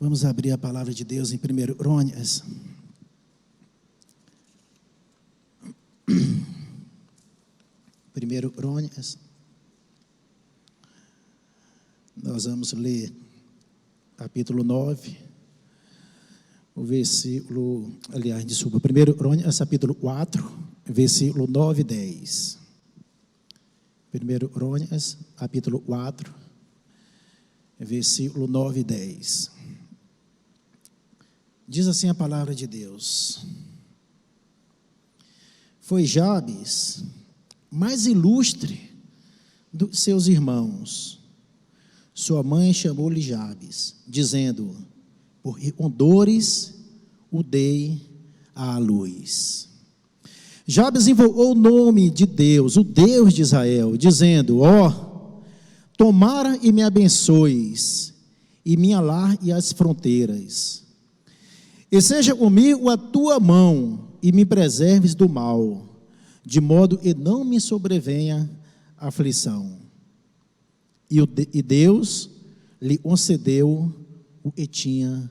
Vamos abrir a palavra de Deus em 1 Crônicas. 1 Crônicas. Nós vamos ler capítulo 9, o versículo, aliás, desculpa, 1 Crônicas, capítulo 4, versículo 9 e 10. 1 Crônicas, capítulo 4, versículo 9 e 10. Diz assim a palavra de Deus: Foi Jabes mais ilustre dos seus irmãos. Sua mãe chamou-lhe Jabes, dizendo: porque com dores o dei à luz. Jabes invocou o nome de Deus, o Deus de Israel, dizendo: tomara e me abençoes, e me alargue as fronteiras. E seja comigo a tua mão, e me preserves do mal, de modo que não me sobrevenha aflição. E Deus lhe concedeu o que tinha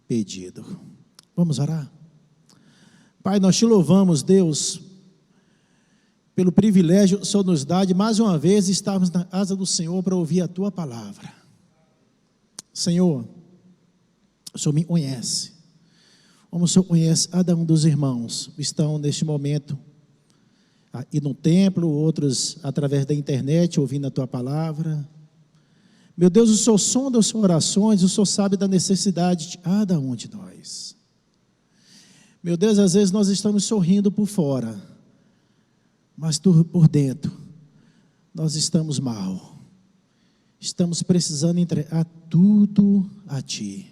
pedido. Vamos orar? Pai, nós te louvamos, Deus, pelo privilégio que o Senhor nos dá de mais uma vez estarmos na casa do Senhor para ouvir a tua palavra. Senhor, o Senhor me conhece, como o Senhor conhece cada um dos irmãos que estão neste momento aqui no templo, outros através da internet ouvindo a tua palavra. Meu Deus, o Senhor sonda as suas orações, o Senhor sabe da necessidade de cada um de nós. Meu Deus, às vezes nós estamos sorrindo por fora, mas por dentro nós estamos mal, estamos precisando entregar tudo a Ti.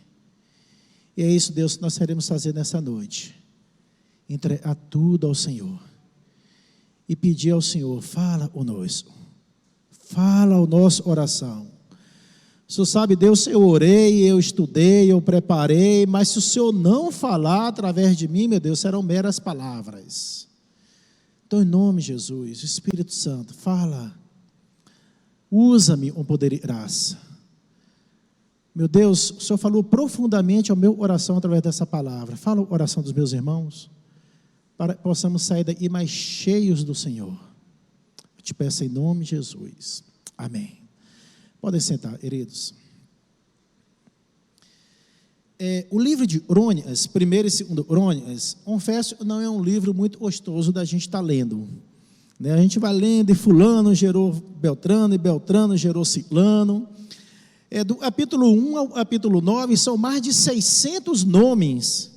E é isso, Deus, que nós queremos fazer nessa noite, entregar tudo ao Senhor e pedir ao Senhor: fala conosco, fala a nossa oração. O Senhor sabe, Deus, eu orei, eu estudei, eu preparei, mas se o Senhor não falar através de mim, meu Deus, serão meras palavras. Então, em nome de Jesus, Espírito Santo, fala, usa-me com poder e graça. Meu Deus, o Senhor falou profundamente ao meu coração através dessa palavra. Fala o coração dos meus irmãos, para que possamos sair daqui mais cheios do Senhor. Eu te peço em nome de Jesus. Amém. Podem sentar, queridos. O livro de Crônicas, 1 e 2 Crônicas, confesso, não é um livro muito gostoso da gente estar lendo. A gente vai lendo e fulano gerou Beltrano, e Beltrano gerou Ciclano. Do capítulo 1 ao capítulo 9, são mais de 600 nomes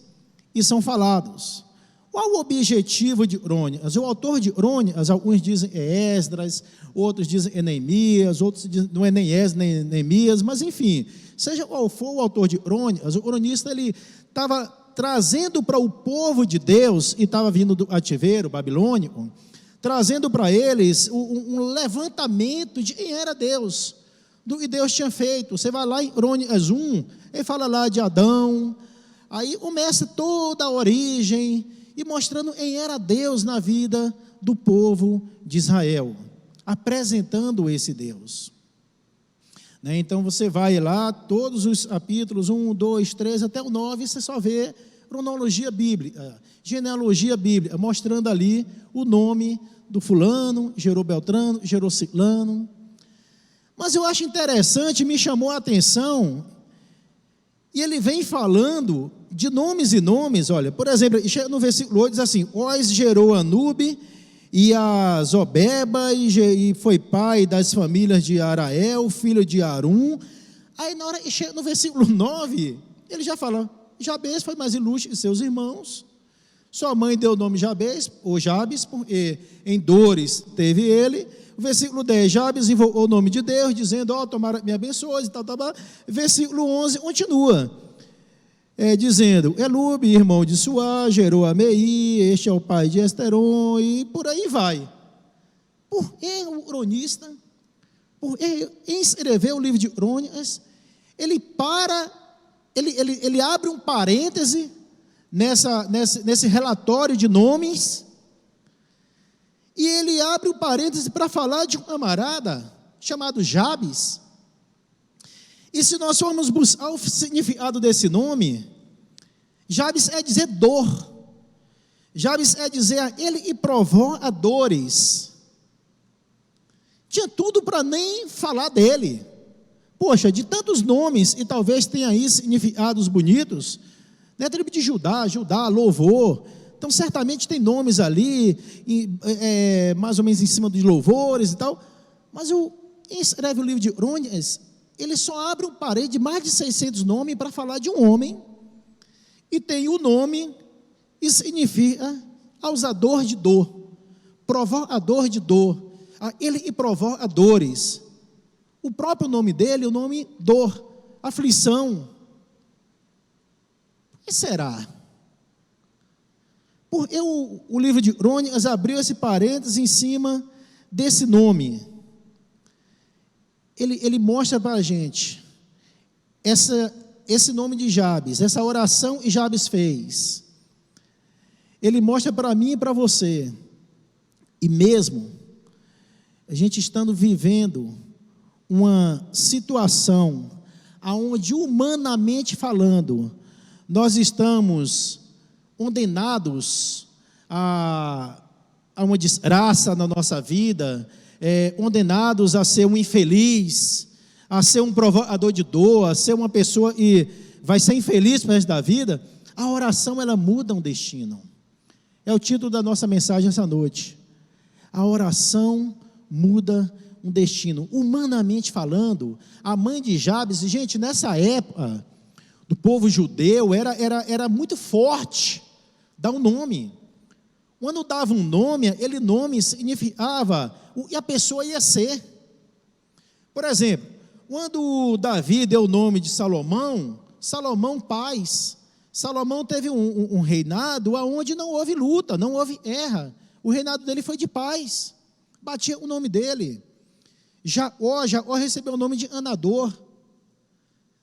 que são falados. Qual o objetivo de Crônicas? O autor de Crônicas, alguns dizem é Esdras, outros dizem é Neemias, outros dizem não é nem Esdras nem Neemias, mas enfim, seja qual for o autor de Crônicas, o cronista ele estava trazendo para o povo de Deus, e estava vindo do cativeiro babilônico, trazendo para eles um levantamento de quem era Deus, do que Deus tinha feito. Você vai lá em Crônicas 1, ele fala lá de Adão, aí começa toda a origem, e mostrando quem era Deus na vida do povo de Israel, apresentando esse Deus. Então você vai lá, todos os capítulos, 1, 2, 3, até o 9, você só vê cronologia bíblica, genealogia bíblica, mostrando ali o nome do fulano, gerou Beltrano, gerou Ciclano. Mas eu acho interessante, me chamou a atenção, e ele vem falando de nomes e nomes. Olha, por exemplo, no versículo 8 diz assim: Oz gerou Anube e a Zobeba, e foi pai das famílias de Arael, filho de Arum. Aí na hora que chega no versículo 9, ele já fala: Jabes foi mais ilustre que seus irmãos, sua mãe deu o nome Jabes, ou Jabes, porque em dores teve ele. O versículo 10, Jabes invocou o nome de Deus, dizendo: tomara me abençoe, e tal. Versículo 11 continua, dizendo: Elube, irmão de Suá, gerou Amei, este é o pai de Esteron, e por aí vai. Por que o cronista, por que escreveu o livro de Crônicas, ele abre um parêntese nesse relatório de nomes, e ele abre um parêntese para falar de um camarada chamado Jabes. E se nós formos buscar o significado desse nome, Jabes é dizer dor. Jabes é dizer, ele e provoca dores. Tinha tudo para nem falar dele. Poxa, de tantos nomes, e talvez tenha aí significados bonitos, né? Tribo de Judá, louvor. Então, certamente tem nomes ali, mais ou menos em cima dos louvores e tal. Mas quem escreve o livro de Crônicas, ele só abre um parede de mais de 600 nomes para falar de um homem. E tem o nome, e significa causador de dor, provocador de dor. Ele e provoca dores. O próprio nome dele, o nome dor, aflição. O que será? Porque o livro de Crônicas abriu esse parênteses em cima desse nome. Ele mostra para a gente esse nome de Jabes, essa oração que Jabes fez. Ele mostra para mim e para você. E mesmo a gente estando vivendo uma situação aonde, humanamente falando, nós estamos condenados a uma desgraça na nossa vida, condenados a ser um infeliz, a ser um provocador de dor, a ser uma pessoa que vai ser infeliz para o resto da vida. A oração, ela muda um destino. É o título da nossa mensagem essa noite. A oração muda um destino. Humanamente falando, a mãe de Jabes, gente, nessa época do povo judeu, era muito forte dar um nome. Quando dava um nome, ele nome significava o que a pessoa ia ser. Por exemplo, quando Davi deu o nome de Salomão, Salomão paz. Salomão teve um reinado onde não houve luta, não houve guerra. O reinado dele foi de paz. Batia o nome dele. Jacó recebeu o nome de enganador,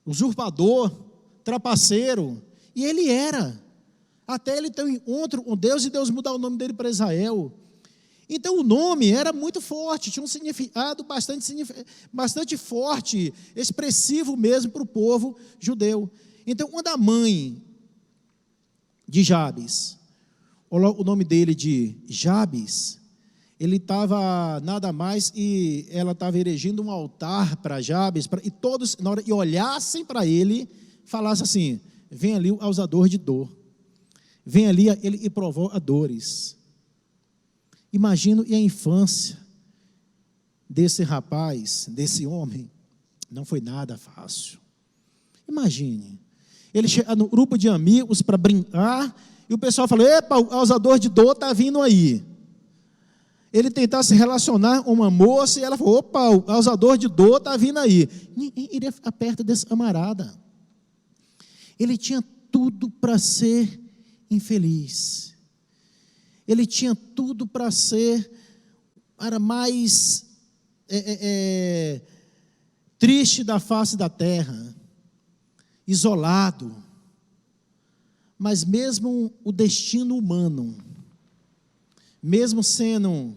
usurpador, trapaceiro. E ele era. Até ele ter um encontro com Deus e Deus mudar o nome dele para Israel. Então o nome era muito forte, tinha um significado bastante forte, expressivo mesmo para o povo judeu. Então, quando a mãe de Jabes, o nome dele de Jabes, ele estava nada mais, e ela estava erigindo um altar para Jabes, e todos, na hora que olhassem para ele, falassem assim: vem ali o causador de dor, vem ali ele e provoca dores. Imagino e a infância desse rapaz, desse homem, não foi nada fácil. Imagine, ele chega no grupo de amigos para brincar, e o pessoal fala: epa, o causador de dor está vindo aí. Ele tentar se relacionar com uma moça, e ela falou: opa, o causador de dor está vindo aí. Ninguém iria ficar perto desse camarada. Ele tinha tudo para ser infeliz. Ele tinha tudo para ser mais triste da face da terra, isolado. Mas mesmo o destino humano, mesmo sendo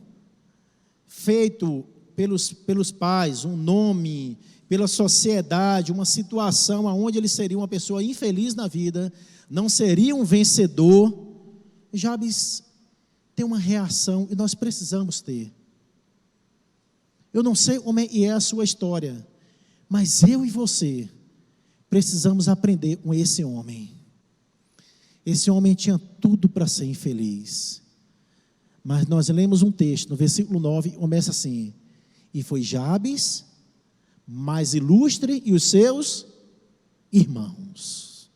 feito pelos pais, um nome, pela sociedade, uma situação onde ele seria uma pessoa infeliz na vida, não seria um vencedor, Jabes tem uma reação, e nós precisamos ter. Eu não sei como é a sua história, mas eu e você precisamos aprender com esse homem. Esse homem tinha tudo para ser infeliz. Mas nós lemos um texto, no versículo 9, começa assim: e foi Jabes mais ilustre e os seus irmãos.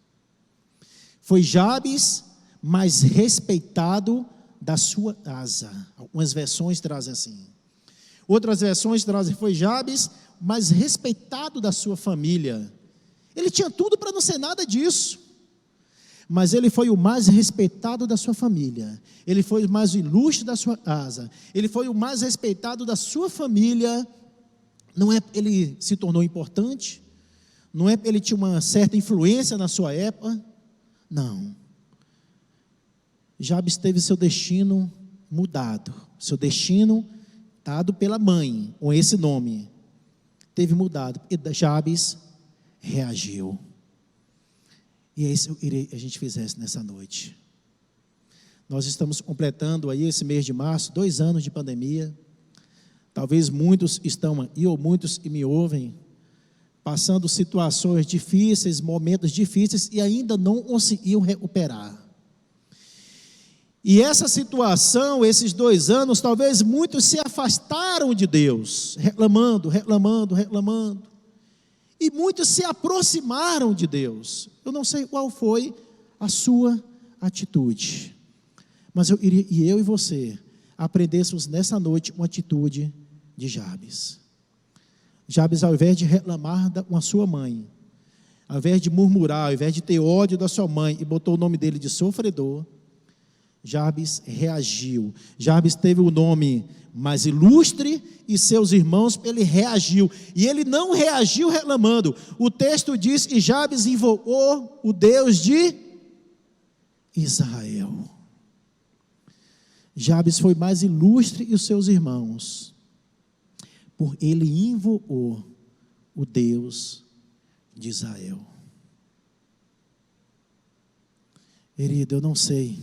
Foi Jabes mais respeitado da sua casa. Algumas versões trazem assim. Outras versões trazem: foi Jabes mais respeitado da sua família. Ele tinha tudo para não ser nada disso, mas ele foi o mais respeitado da sua família. Ele foi o mais ilustre da sua casa. Ele foi o mais respeitado da sua família. Não é porque ele se tornou importante, não é porque ele tinha uma certa influência na sua época, não. Jabes teve seu destino mudado, seu destino dado pela mãe, com esse nome, teve mudado. E Jabes reagiu. E é isso que eu queria que a gente fizesse nessa noite. Nós estamos completando aí esse mês de março, 2 anos de pandemia. Talvez muitos estão aí, ou muitos que me ouvem, passando situações difíceis, momentos difíceis, e ainda não conseguiam recuperar. E essa situação, esses 2 anos, talvez muitos se afastaram de Deus, reclamando. E muitos se aproximaram de Deus. Eu não sei qual foi a sua atitude, mas eu e você aprendêssemos nessa noite uma atitude de Jabes. Jabes, ao invés de reclamar com a sua mãe, ao invés de murmurar, ao invés de ter ódio da sua mãe e botou o nome dele de sofredor, Jabes reagiu. Jabes teve o nome mais ilustre e seus irmãos, ele reagiu. E ele não reagiu reclamando. O texto diz que Jabes invocou o Deus de Israel. Jabes foi mais ilustre que os seus irmãos, por ele invocou o Deus de Israel. Querido, eu não sei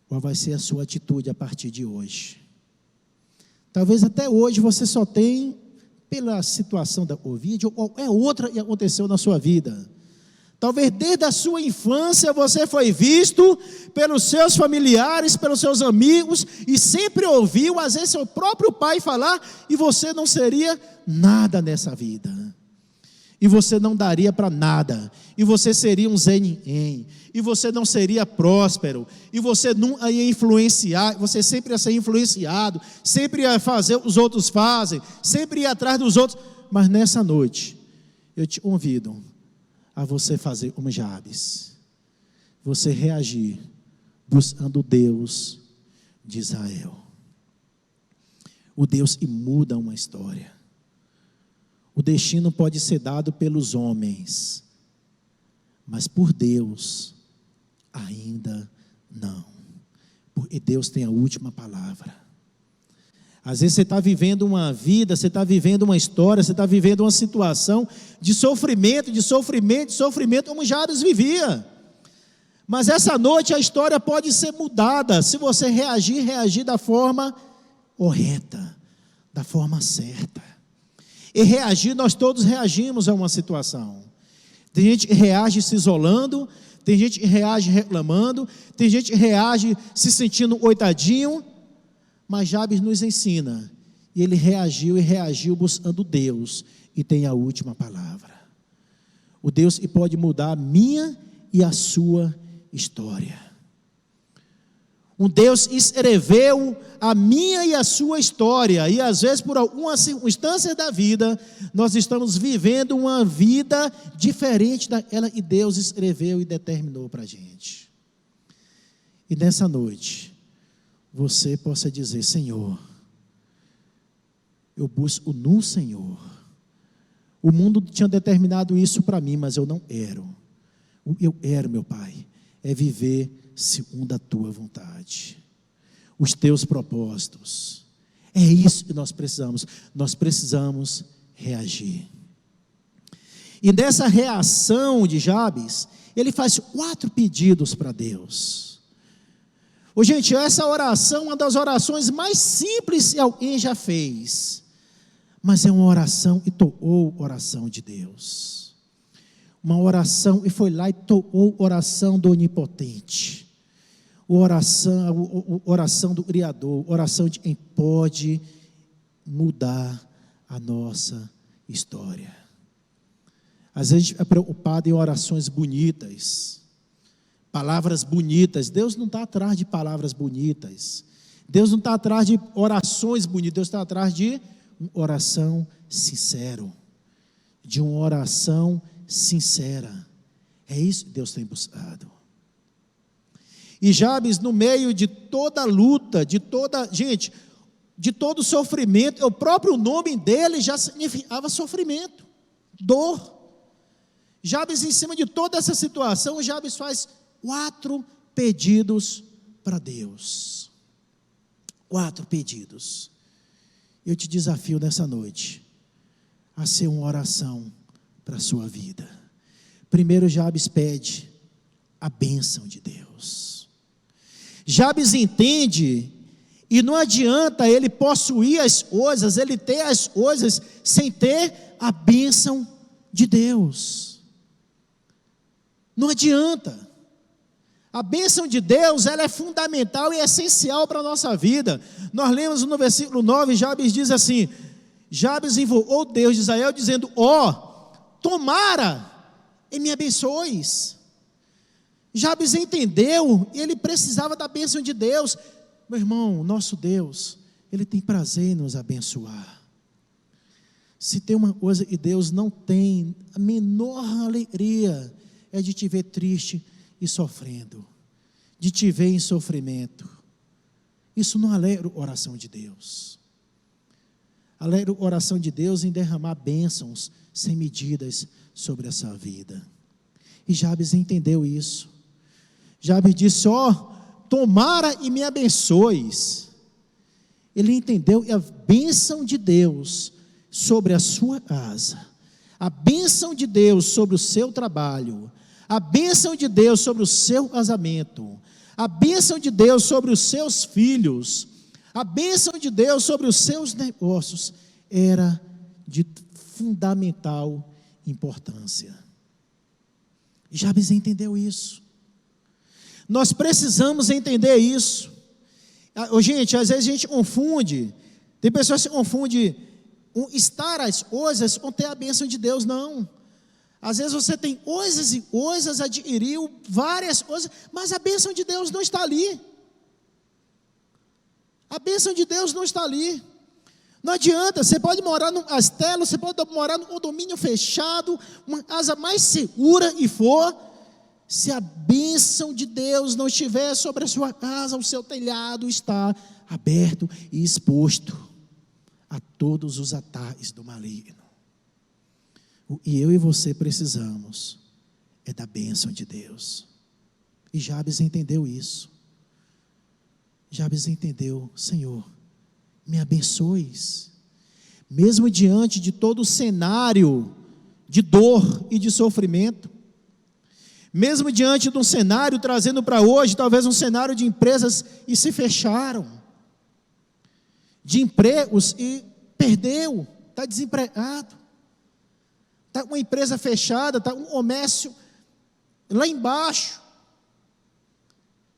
qual vai ser a sua atitude a partir de hoje. Talvez até hoje você só tem, pela situação da Covid, ou qualquer outra que aconteceu na sua vida. Talvez desde a sua infância você foi visto pelos seus familiares, pelos seus amigos, e sempre ouviu, às vezes, seu próprio pai falar, e você não seria nada nessa vida. E você não daria para nada, e você seria um Zé Ninguém, e você não seria próspero, e você não ia influenciar, você sempre ia ser influenciado, sempre ia fazer o que os outros fazem, sempre ia atrás dos outros. Mas nessa noite, eu te convido a você fazer como Jabes, você reagir buscando o Deus de Israel, o Deus que muda uma história. O destino pode ser dado pelos homens, mas por Deus ainda não, porque Deus tem a última palavra. Às vezes você está vivendo uma vida, você está vivendo uma história, você está vivendo uma situação de sofrimento, como Jabes vivia. Mas essa noite a história pode ser mudada, se você reagir da forma correta, da forma certa. E reagir, nós todos reagimos a uma situação. Tem gente que reage se isolando, tem gente que reage reclamando, tem gente que reage se sentindo coitadinho. Mas Jabes nos ensina, e ele reagiu buscando Deus, e tem a última palavra. O Deus que pode mudar a minha e a sua história. Um Deus que escreveu a minha e a sua história, e às vezes por algumas circunstâncias da vida, nós estamos vivendo uma vida diferente daquela que Deus escreveu e determinou para a gente. E nessa noite, você possa dizer: Senhor, eu busco no Senhor. O mundo tinha determinado isso para mim, mas eu não quero. O que eu quero, meu Pai, é viver segundo a Tua vontade, os Teus propósitos. É isso que nós precisamos reagir. E nessa reação de Jabes, ele faz 4 pedidos para Deus. Gente, essa oração é uma das orações mais simples que alguém já fez, mas é uma oração e tocou o coração de Deus. Uma oração, e foi lá e tocou a oração do Onipotente, oração do Criador, oração de quem pode mudar a nossa história. Às vezes a gente é preocupado em orações bonitas, palavras bonitas. Deus não está atrás de palavras bonitas, Deus não está atrás de orações bonitas, Deus está atrás de uma oração sincera, de uma oração sincera. É isso que Deus tem buscado. E Jabes, no meio de toda a luta, de todo sofrimento, o próprio nome dele já significava sofrimento, dor. Jabes, em cima de toda essa situação, Jabes faz 4 pedidos para Deus. 4 pedidos. Eu te desafio nessa noite a ser uma oração para a sua vida. Primeiro, Jabes pede a bênção de Deus. Jabes entende, e não adianta ele possuir as coisas, ele ter as coisas, sem ter a bênção de Deus. Não adianta. A bênção de Deus, ela é fundamental e essencial para a nossa vida. Nós lemos no versículo 9, Jabes diz assim: Jabes invocou Deus de Israel, dizendo: ó, tomara e me abençoes. Jabes entendeu, ele precisava da bênção de Deus. Meu irmão, nosso Deus, Ele tem prazer em nos abençoar. Se tem uma coisa que Deus não tem, a menor alegria, é de te ver triste e sofrendo, de te ver em sofrimento. Isso não alegra a oração de Deus. Alegra a oração de Deus em derramar bênçãos sem medidas sobre essa vida. E Jabes entendeu isso. Jabes disse: ó, tomara e me abençoes. Ele entendeu a bênção de Deus sobre a sua casa, a bênção de Deus sobre o seu trabalho, a bênção de Deus sobre o seu casamento, a bênção de Deus sobre os seus filhos, a bênção de Deus sobre os seus negócios, era de fundamental importância. Jabes entendeu isso. Nós precisamos entender isso. Gente, às vezes a gente confunde, tem pessoas que confundem estar as coisas com ter a bênção de Deus. Não. Às vezes você tem coisas e coisas, adquiriu várias coisas, mas a bênção de Deus não está ali. A bênção de Deus não está ali. Não adianta, você pode morar num castelo, você pode morar num condomínio fechado, uma casa mais segura e for, se a bênção de Deus não estiver sobre a sua casa, o seu telhado está aberto e exposto a todos os ataques do maligno. O que eu e você precisamos é da bênção de Deus. E Jabes entendeu isso. Jabes entendeu: Senhor, me abençoes, mesmo diante de todo o cenário de dor e de sofrimento, mesmo diante de um cenário trazendo para hoje, talvez um cenário de empresas e se fecharam, de empregos e perdeu, está desempregado, está uma empresa fechada, está um comércio lá embaixo.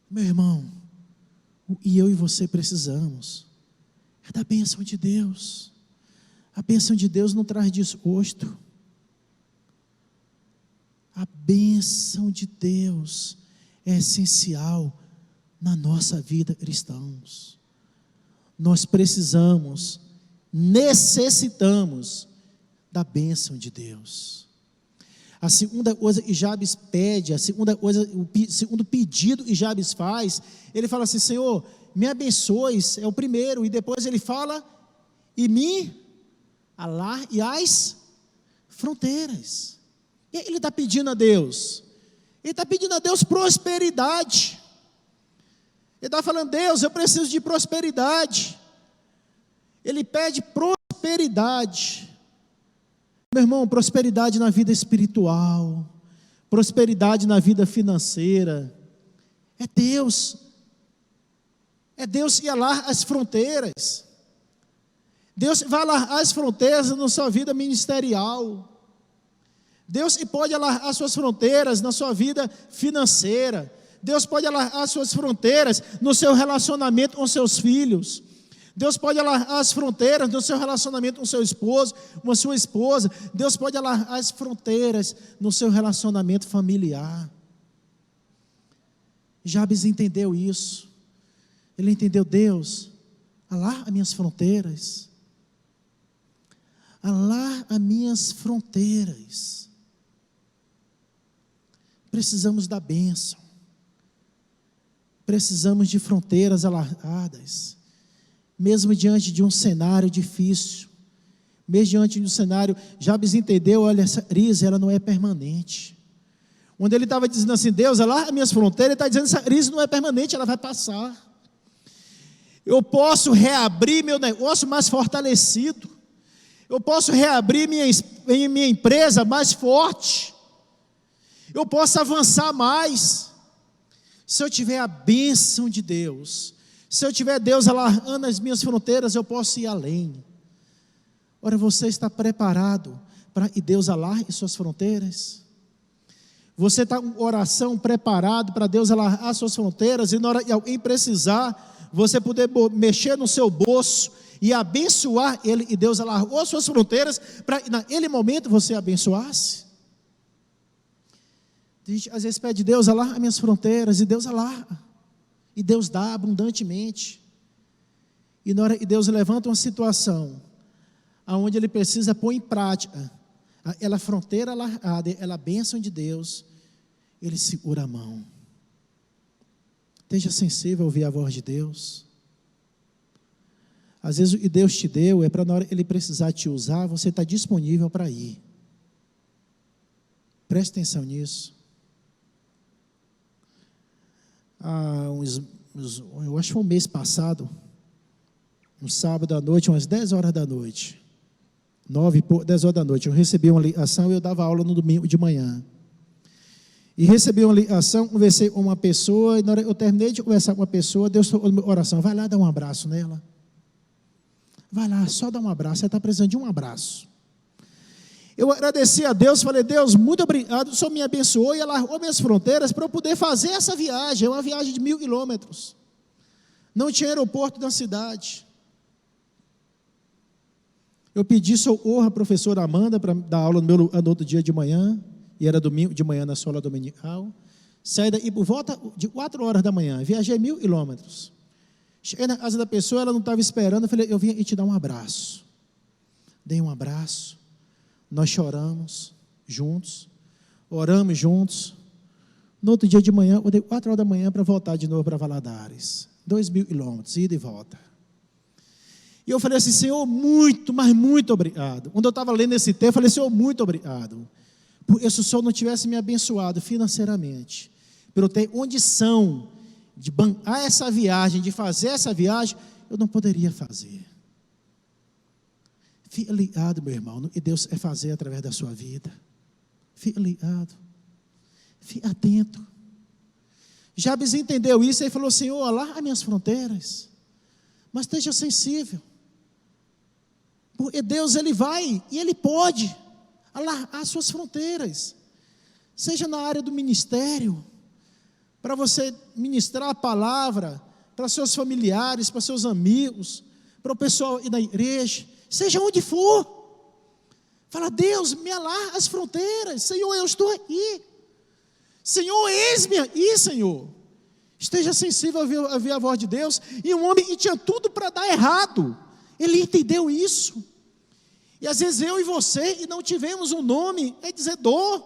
Meu irmão, e eu e você precisamos é da bênção de Deus. A bênção de Deus não traz desgosto. A bênção de Deus é essencial na nossa vida, cristãos. Nós precisamos, necessitamos da bênção de Deus. A segunda coisa que Jabes pede, o segundo pedido que Jabes faz, ele fala assim: Senhor, me abençoes, é o primeiro, e depois ele fala: e me alargue as fronteiras. E ele está pedindo a Deus, ele está pedindo a Deus prosperidade. Ele está falando: Deus, eu preciso de prosperidade. Ele pede prosperidade. Meu irmão, prosperidade na vida espiritual, prosperidade na vida financeira, é Deus que alarga as fronteiras. Deus vai alargar as fronteiras na sua vida ministerial. Deus pode alargar as suas fronteiras na sua vida financeira. Deus pode alargar as suas fronteiras no seu relacionamento com seus filhos. Deus pode alargar as fronteiras no seu relacionamento com seu esposo, com a sua esposa. Deus pode alargar as fronteiras no seu relacionamento familiar. Jabes entendeu isso. Ele entendeu: Deus, alarga as minhas fronteiras. Alarga as minhas fronteiras. Precisamos da bênção. Precisamos de fronteiras alargadas. Mesmo diante de um cenário difícil, mesmo diante de um cenário, Jabes entendeu: olha, essa crise, ela não é permanente. Onde ele estava dizendo assim: Deus, alarga as minhas fronteiras, ele está dizendo: essa crise não é permanente, ela vai passar. Eu posso reabrir meu negócio mais fortalecido, Eu posso reabrir minha empresa mais forte. Eu posso avançar mais. Se eu tiver a bênção de Deus, se eu tiver Deus alargando as minhas fronteiras, eu posso ir além. Ora, você está preparado para que Deus alargue suas fronteiras? Você está com oração preparado para Deus alargar suas fronteiras, e na hora que alguém precisar, você poder mexer no seu bolso e abençoar ele, e Deus alargou suas fronteiras para que naquele momento você abençoasse? A gente às vezes pede: Deus, alarga minhas fronteiras, e Deus alarga, e Deus dá abundantemente. E na hora que Deus levanta uma situação aonde Ele precisa pôr em prática aquela fronteira alargada, aquela bênção de Deus, Ele segura a mão. Esteja sensível a ouvir a voz de Deus. Às vezes o que Deus te deu é para, na hora que Ele precisar te usar, você está disponível para ir. Preste atenção nisso. Eu acho que foi um mês passado, um sábado à noite, umas 10 horas da noite, 10 horas da noite, eu recebi uma ligação. Eu dava aula no domingo de manhã, e recebi uma ligação, conversei com uma pessoa, e na hora eu terminei de conversar com uma pessoa, Deus falou na minha oração: vai lá dar um abraço nela, vai lá, só dá um abraço, ela está precisando de um abraço. Eu agradeci a Deus, falei: Deus, muito obrigado, o Senhor me abençoou e alargou minhas fronteiras para eu poder fazer essa viagem. É uma viagem de 1000 quilômetros, não tinha aeroporto na cidade. Eu pedi socorro à professora Amanda para dar aula no outro dia de manhã, e era domingo de manhã na escola dominical. Saí daí por volta de 4 horas da manhã, viajei 1000 quilômetros. Cheguei na casa da pessoa, ela não estava esperando, eu falei: eu vim aqui te dar um abraço. Dei um abraço. Nós choramos juntos, oramos juntos. No outro dia de manhã, eu dei 4 horas da manhã para voltar de novo para Valadares. 2000 quilômetros, ida e volta. E eu falei assim: Senhor, muito, mas muito obrigado. Quando eu estava lendo esse texto, eu falei: Senhor, muito obrigado. Porque se o Senhor não tivesse me abençoado financeiramente, para eu ter condição de bancar essa viagem, de fazer essa viagem, eu não poderia fazer. Fique ligado, meu irmão, no que Deus quer fazer através da sua vida. Fique ligado, fique atento. Jabes entendeu isso e falou: Senhor, alarga minhas fronteiras, mas esteja sensível, porque Deus, Ele vai e Ele pode alargar suas fronteiras, seja na área do ministério, para você ministrar a palavra para seus familiares, para seus amigos, para o pessoal ir na igreja, seja onde for. Fala: Deus, me alarga as fronteiras. Senhor, eu estou aqui. Senhor, eis-me aí, Senhor. Esteja sensível a ouvir a voz de Deus. E um homem que tinha tudo para dar errado, ele entendeu isso. E às vezes eu e você, e não tivemos um nome, é dizer dor,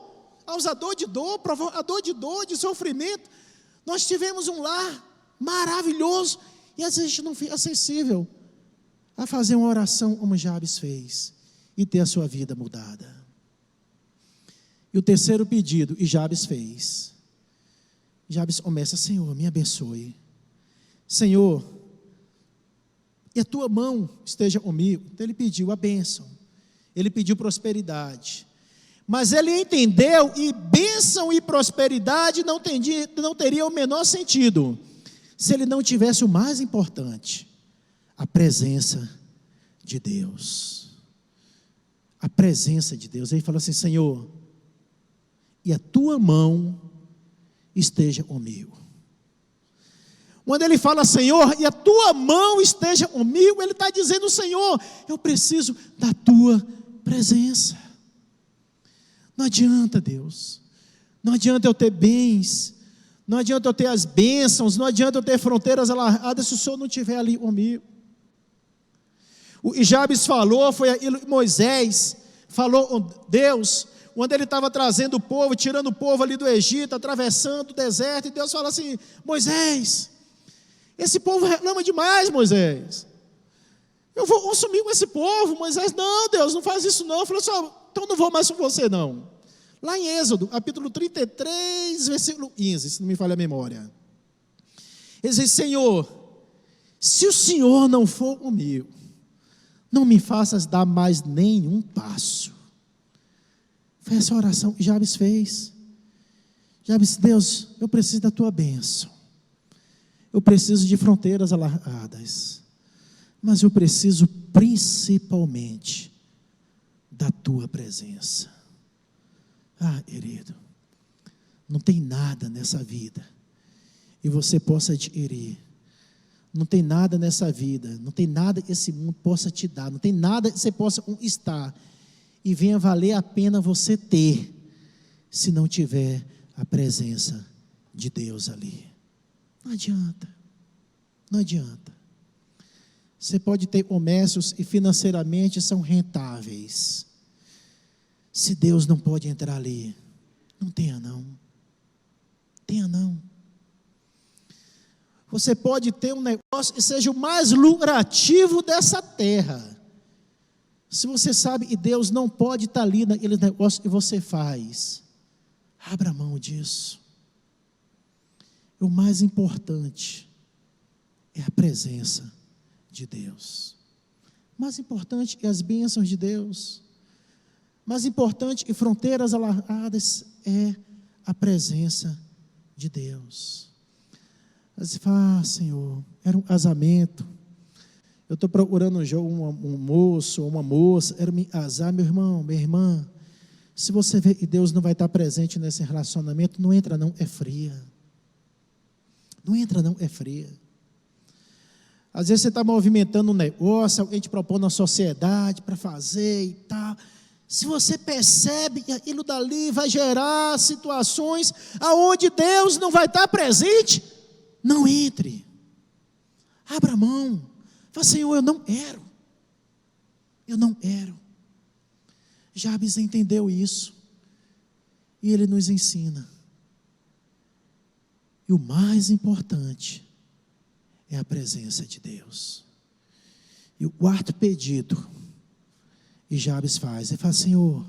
causador de dor, provocador de dor, de sofrimento. Nós tivemos um lar maravilhoso, e às vezes a gente não fica sensível a fazer uma oração como Jabes fez, e ter a sua vida mudada. E o terceiro pedido, e Jabes fez. Jabes começa: Senhor, me abençoe. Senhor, e a tua mão esteja comigo. Então ele pediu a bênção, ele pediu prosperidade. Mas ele entendeu que bênção e prosperidade não teria o menor sentido se ele não tivesse o mais importante: a presença de Deus. A presença de Deus. Ele falou assim: Senhor, e a tua mão esteja comigo. Quando ele fala: Senhor, e a tua mão esteja comigo, ele está dizendo: Senhor, eu preciso da tua presença. Não adianta, Deus, não adianta eu ter bens, não adianta eu ter as bênçãos, não adianta eu ter fronteiras alargadas se o Senhor não estiver ali comigo. O que Jabes falou foi aquilo que Moisés falou com Deus, quando ele estava trazendo o povo, tirando o povo ali do Egito, atravessando o deserto, e Deus fala assim: Moisés, esse povo reclama demais, Moisés, eu vou consumir com esse povo. Moisés: não, Deus, não faz isso não. Eu falei: então não vou mais com você não. Lá em Êxodo, capítulo 33, versículo 15, se não me falha a memória, ele diz: Senhor, se o Senhor não for comigo, não me faças dar mais nenhum passo. Foi essa oração que Jabes fez. Jabes disse: Deus, eu preciso da tua bênção. Eu preciso de fronteiras alargadas. Mas eu preciso principalmente da tua presença. Ah, querido, não tem nada nessa vida e você possa adquirir. Não tem nada nessa vida, não tem nada que esse mundo possa te dar, não tem nada que você possa conquistar e venha valer a pena você ter, se não tiver a presença de Deus ali. Não adianta, não adianta. Você pode ter comércios e financeiramente são rentáveis. Se Deus não pode entrar ali, não tenha não. Tenha não. Você pode ter um negócio que seja o mais lucrativo dessa terra. Se você sabe que Deus não pode estar ali naquele negócio que você faz, abra mão disso. O mais importante é a presença de Deus. Mais importante que as bênçãos de Deus. Mais importante que fronteiras alargadas é a presença de Deus. Você fala: Senhor, era um casamento, eu estou procurando um moço ou uma moça, era me casar, meu irmão, minha irmã. Se você vê que Deus não vai estar presente nesse relacionamento, não entra não, é fria. Não entra não, é fria. Às vezes você está movimentando um negócio, alguém te propõe na sociedade para fazer e tal. Se você percebe que aquilo dali vai gerar situações aonde Deus não vai estar presente, não entre. Abra mão. Fala: Senhor, eu não quero. Eu não quero. Jabes entendeu isso. E ele nos ensina. E o mais importante é a presença de Deus. E o quarto pedido, e Jabes faz, ele fala: Senhor,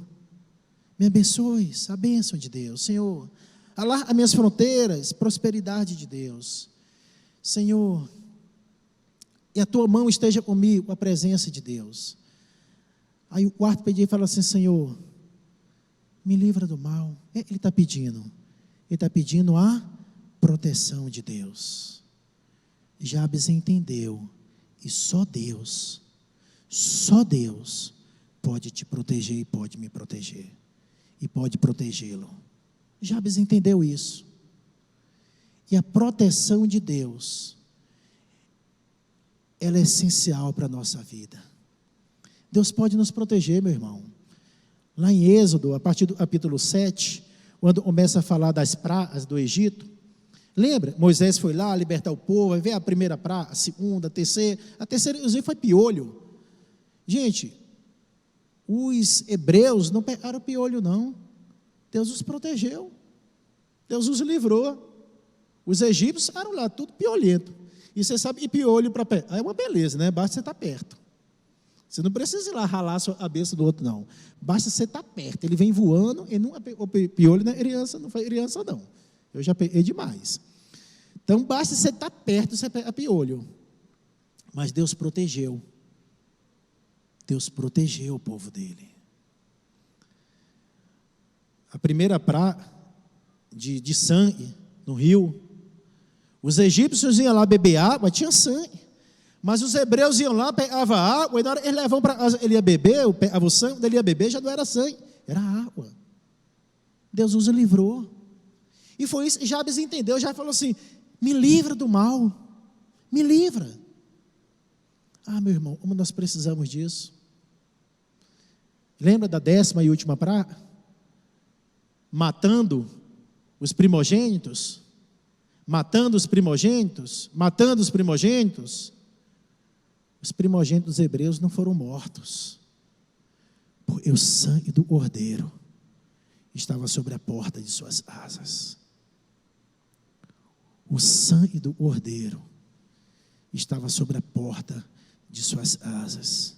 me abençoe, a bênção de Deus. Senhor, alarga as minhas fronteiras, prosperidade de Deus. Senhor, e a tua mão esteja comigo, a presença de Deus. Aí o quarto pedido fala assim: Senhor, me livra do mal. Ele está pedindo. Ele está pedindo a proteção de Deus. Jabes entendeu. E só Deus pode te proteger e pode me proteger. E pode protegê-lo. Jabes entendeu isso. E a proteção de Deus, ela é essencial para a nossa vida. Deus pode nos proteger, meu irmão. Lá em Êxodo, a partir do capítulo 7, quando começa a falar das pragas do Egito, lembra? Moisés foi lá libertar o povo, vai ver a primeira praga, a segunda, a terceira, inclusive, foi piolho. Gente, os hebreus não pegaram piolho, não. Deus os protegeu. Deus os livrou. Os egípcios eram lá, tudo piolhento. E você sabe que piolho para pé é uma beleza, né? Basta você estar perto. Você não precisa ir lá ralar a cabeça do outro, não. Basta você estar perto. Ele vem voando, e não pegou piolho na criança, não foi criança, não. Eu já peguei demais. Então, basta você estar perto, você pega piolho. Mas Deus protegeu. Deus protegeu o povo dele. A primeira praga de sangue no rio, os egípcios iam lá beber água, tinha sangue. Mas os hebreus iam lá, pegavam água, e na hora eles levavam para casa, ele ia beber, pegava o sangue, ele ia beber, já não era sangue, era água. Deus os livrou. E foi isso que Jabes entendeu. Já falou assim: me livra do mal, me livra. Ah, meu irmão, como nós precisamos disso. Lembra da 10ª e última praga? Matando os primogênitos, matando os primogênitos, matando os primogênitos. Os primogênitos hebreus não foram mortos, porque o sangue do cordeiro estava sobre a porta de suas asas. O sangue do cordeiro estava sobre a porta de suas asas.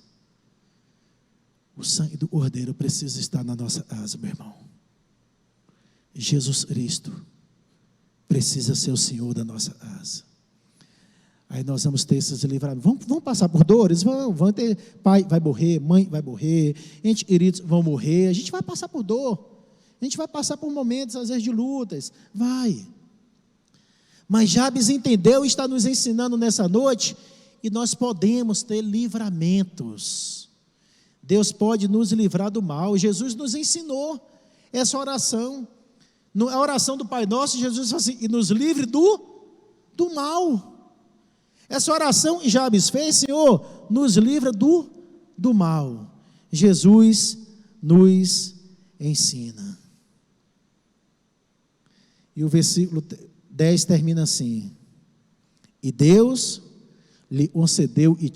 O sangue do cordeiro precisa estar na nossa asa, meu irmão. Jesus Cristo precisa ser o Senhor da nossa asa. Aí nós vamos ter esses livramentos. Vamos passar por dores? Vamos ter, pai vai morrer, mãe vai morrer, entes queridos vão morrer, a gente vai passar por dor, a gente vai passar por momentos, às vezes, de lutas, vai. Mas Jabes entendeu e está nos ensinando nessa noite, e nós podemos ter livramentos. Deus pode nos livrar do mal. Jesus nos ensinou essa oração. A oração do Pai Nosso, Jesus falou assim: e nos livre do mal. Essa oração que Jabes fez: Senhor, nos livra do mal. Jesus nos ensina. E o versículo 10 termina assim: e Deus lhe concedeu e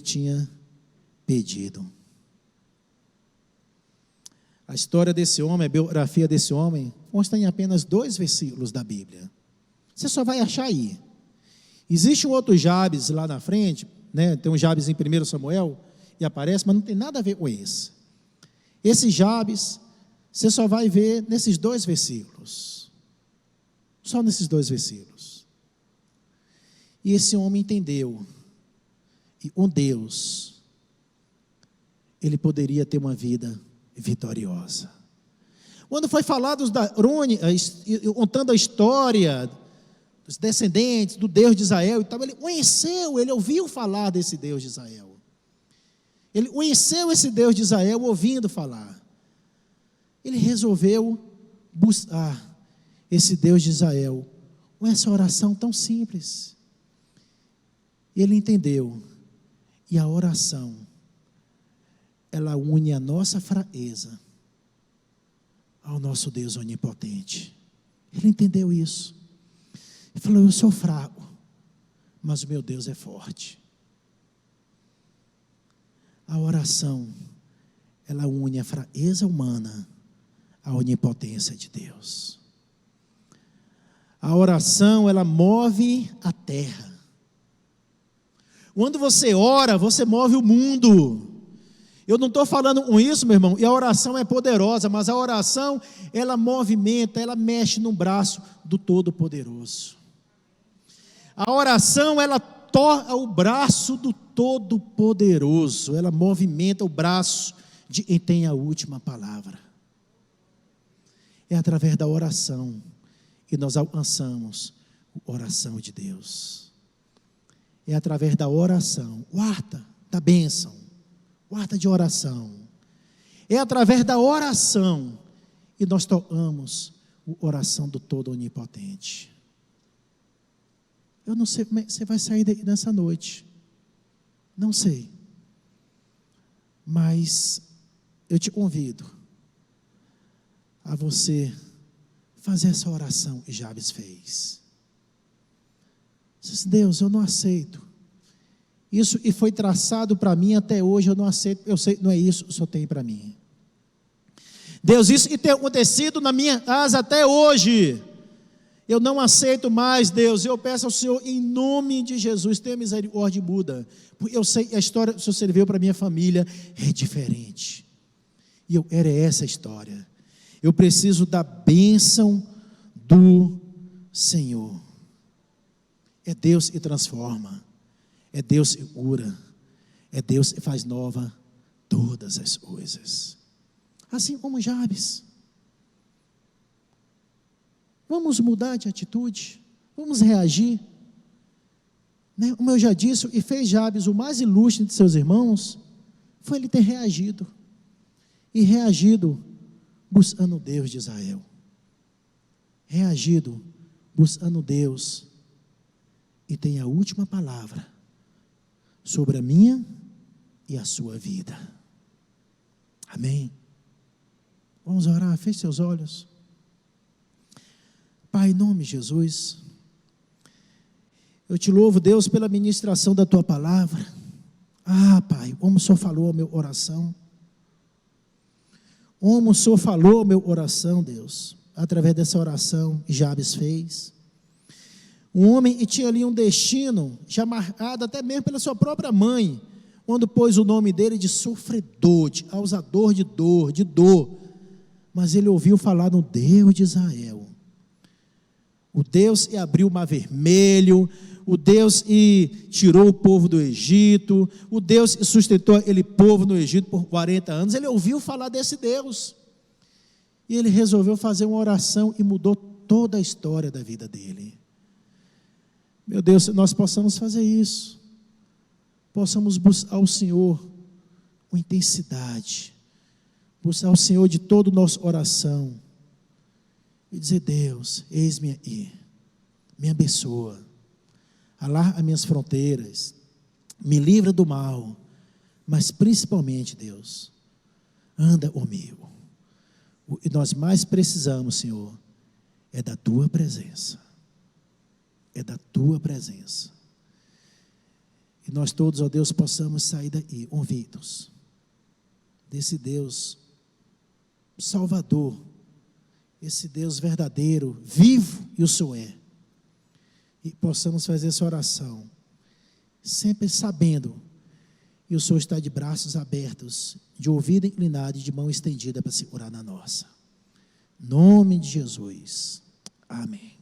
tinha pedido. A história desse homem, a biografia desse homem, consta em apenas 2 versículos da Bíblia. Você só vai achar aí. Existe um outro Jabes lá na frente, né? Tem um Jabes em 1 Samuel, e aparece, mas não tem nada a ver com esse. Esse Jabes, você só vai ver nesses 2 versículos. Só nesses 2 versículos. E esse homem entendeu, e com Deus, ele poderia ter uma vida vitoriosa. Quando foi falado da Rune, contando a história dos descendentes do Deus de Israel, então ele conheceu, ele ouviu falar desse Deus de Israel. Ele conheceu esse Deus de Israel ouvindo falar. Ele resolveu buscar esse Deus de Israel com essa oração tão simples. Ele entendeu, e a oração, ela une a nossa fraqueza ao nosso Deus onipotente. Ele entendeu isso. Ele falou: eu sou fraco, mas o meu Deus é forte. A oração, ela une a fraqueza humana à onipotência de Deus. A oração, ela move a terra. Quando você ora, você move o mundo. Eu não estou falando com isso, meu irmão, e a oração é poderosa, mas a oração, ela movimenta, ela mexe no braço do Todo-Poderoso. A oração, ela toca o braço do Todo-Poderoso, ela movimenta o braço de quem tem a última palavra. É através da oração que nós alcançamos a oração de Deus. É através da oração, quarta, da bênção, quarta de oração. É através da oração que nós tocamos a oração do Todo Onipotente. Eu não sei como é que você vai sair daí nessa noite. Não sei. Mas eu te convido a você fazer essa oração que Jabes fez. Diz: Deus, eu não aceito. Isso que foi traçado para mim até hoje, eu não aceito. Eu sei que não é isso que o Senhor tem para mim. Deus, isso que tem acontecido na minha casa até hoje, eu não aceito mais, Deus. Eu peço ao Senhor, em nome de Jesus, tenha misericórdia e muda. Porque eu sei que a história que o Senhor serviu para a minha família é diferente. E eu quero essa história. Eu preciso da bênção do Senhor. É Deus que transforma. É Deus que cura. É Deus que faz nova todas as coisas. Assim como Jabes. Vamos mudar de atitude, vamos reagir. Como eu já disse, e fez Jabes o mais ilustre de seus irmãos, foi ele ter reagido. E reagido buscando o Deus de Israel. Reagido buscando Deus. E tem a última palavra sobre a minha e a sua vida. Amém? Vamos orar, feche seus olhos. Pai, em nome de Jesus, eu te louvo, Deus, pela ministração da tua palavra. Pai, como o Senhor falou ao meu coração, como o Senhor falou ao meu coração, Deus, através dessa oração que Jabes fez. Um homem que tinha ali um destino, já marcado até mesmo pela sua própria mãe, quando pôs o nome dele de sofredor, de causador de dor, mas ele ouviu falar no Deus de Israel. O Deus que abriu o mar vermelho, o Deus que tirou o povo do Egito, o Deus que sustentou aquele povo no Egito por 40 anos, ele ouviu falar desse Deus. E ele resolveu fazer uma oração e mudou toda a história da vida dele. Meu Deus, nós possamos fazer isso. Possamos buscar o Senhor com intensidade. Buscar o Senhor de toda a nossa oração. E dizer: Deus, eis-me aí. Me abençoa. Alarga as minhas fronteiras. Me livra do mal. Mas principalmente, Deus, anda comigo. O que nós mais precisamos, Senhor, é da Tua presença. É da Tua presença. E nós todos, ó Deus, possamos sair daí, ouvidos desse Deus Salvador, esse Deus verdadeiro, vivo, e o Senhor é. E possamos fazer essa oração, sempre sabendo que o Senhor está de braços abertos, de ouvido inclinado e de mão estendida para segurar na nossa. Em nome de Jesus. Amém.